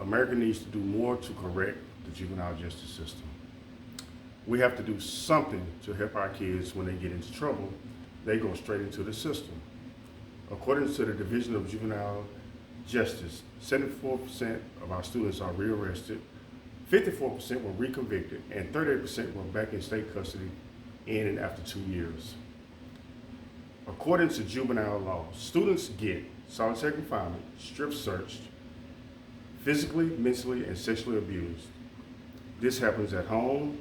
America needs to do more to correct the juvenile justice system. We have to do something to help our kids when they get into trouble. They go straight into the system. According to the Division of Juvenile Justice, 74% of our students are rearrested, 54% were reconvicted, and 38% were back in state custody in and after 2 years. According to juvenile law, students get solitary confinement, strip searched, physically, mentally, and sexually abused. This happens at home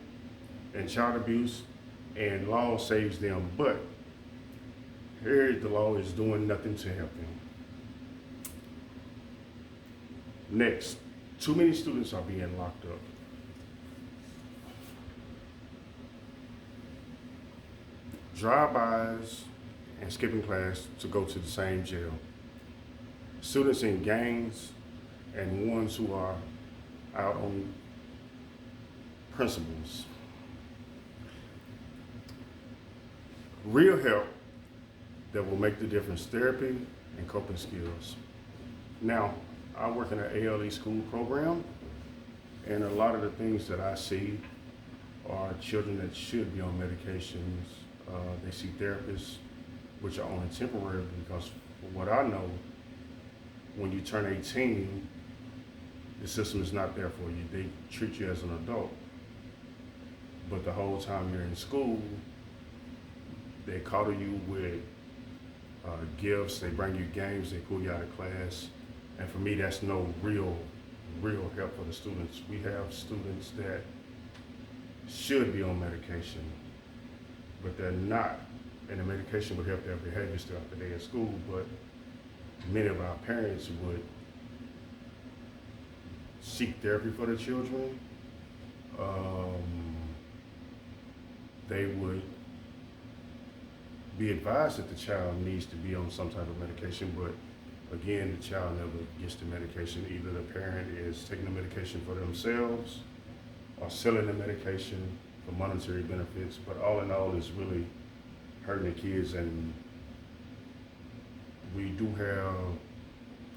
and child abuse, and law saves them, but here the law is doing nothing to help them. Next, too many students are being locked up. Drive-bys and skipping class to go to the same jail. Students in gangs and ones who are out on principles. Real help that will make the difference, therapy and coping skills. Now, I work in an ALE school program, and a lot of the things that I see are children that should be on medications. They see therapists, which are only temporary, because from what I know, when you turn 18, the system is not there for you. They treat you as an adult. But the whole time you're in school, they coddle you with gifts, they bring you games, they pull you out of class. And for me, that's no real help for the students. We have students that should be on medication, but they're not. And the medication would help their behaviors throughout the day at school, but many of our parents would seek therapy for their children. They would be advised that the child needs to be on some type of medication, but again, the child never gets the medication. Either the parent is taking the medication for themselves or selling the medication for monetary benefits, but all in all, it's really hurting the kids. And we do have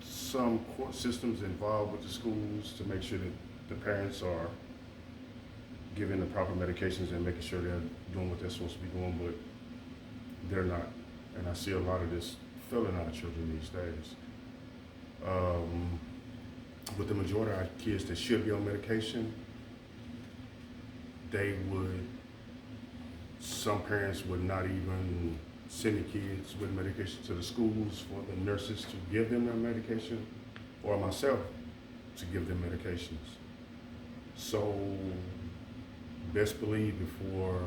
some court systems involved with the schools to make sure that the parents are giving the proper medications and making sure they're doing what they're supposed to be doing, but they're not. And I see a lot of this failing our children these days. With the majority of our kids that should be on medication, some parents would not even send the kids with medication to the schools for the nurses to give them their medication, or myself to give them medications. So best believe before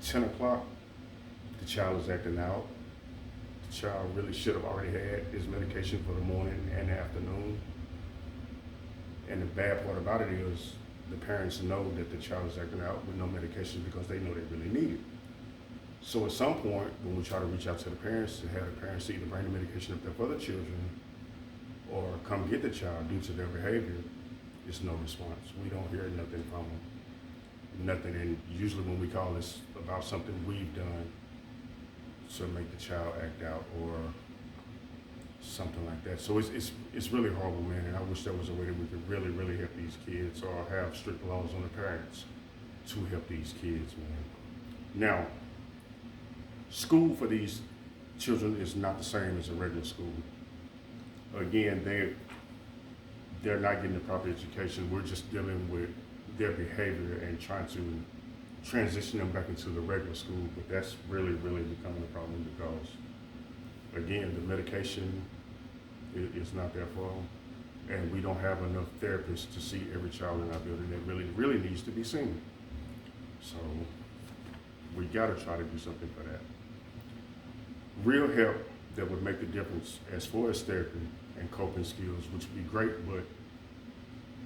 10 o'clock, the child is acting out. The child really should have already had his medication for the morning and the afternoon. And the bad part about it is the parents know that the child is acting out with no medication because they know they really need it. So at some point, when we try to reach out to the parents to have the parents either bring the medication up there for the children or come get the child due to their behavior, it's no response. We don't hear nothing from them. Nothing, and usually when we call, it's about something we've done to make the child act out or something like that. So it's really horrible, man, and I wish there was a way that we could really help these kids, or have strict laws on the parents to help these kids, man. Now, school for these children is not the same as a regular school. Again, they're not getting the proper education. We're just dealing with their behavior and trying to transition them back into the regular school, but that's really becoming a problem because, again, the medication is not there for them, and we don't have enough therapists to see every child in our building that really needs to be seen. So we gotta try to do something for that. Real help that would make the difference as far as therapy and coping skills, which would be great, but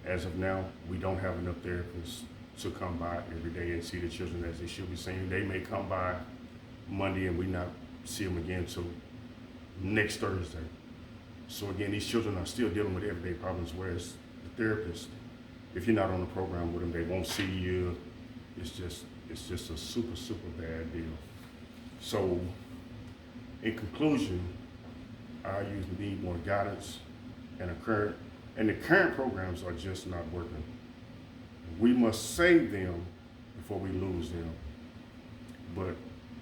as of now, we don't have enough therapists to come by every day and see the children as they should be seen. They may come by Monday and we not see them again until next Thursday. So again, these children are still dealing with everyday problems, whereas the therapist, if you're not on the program with them, they won't see you. It's just a super bad deal. So in conclusion, our youth need more guidance, And the current programs are just not working. We must save them before we lose them. But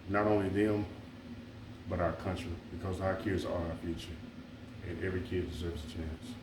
not only them, but our country, because our kids are our future, and every kid deserves a chance.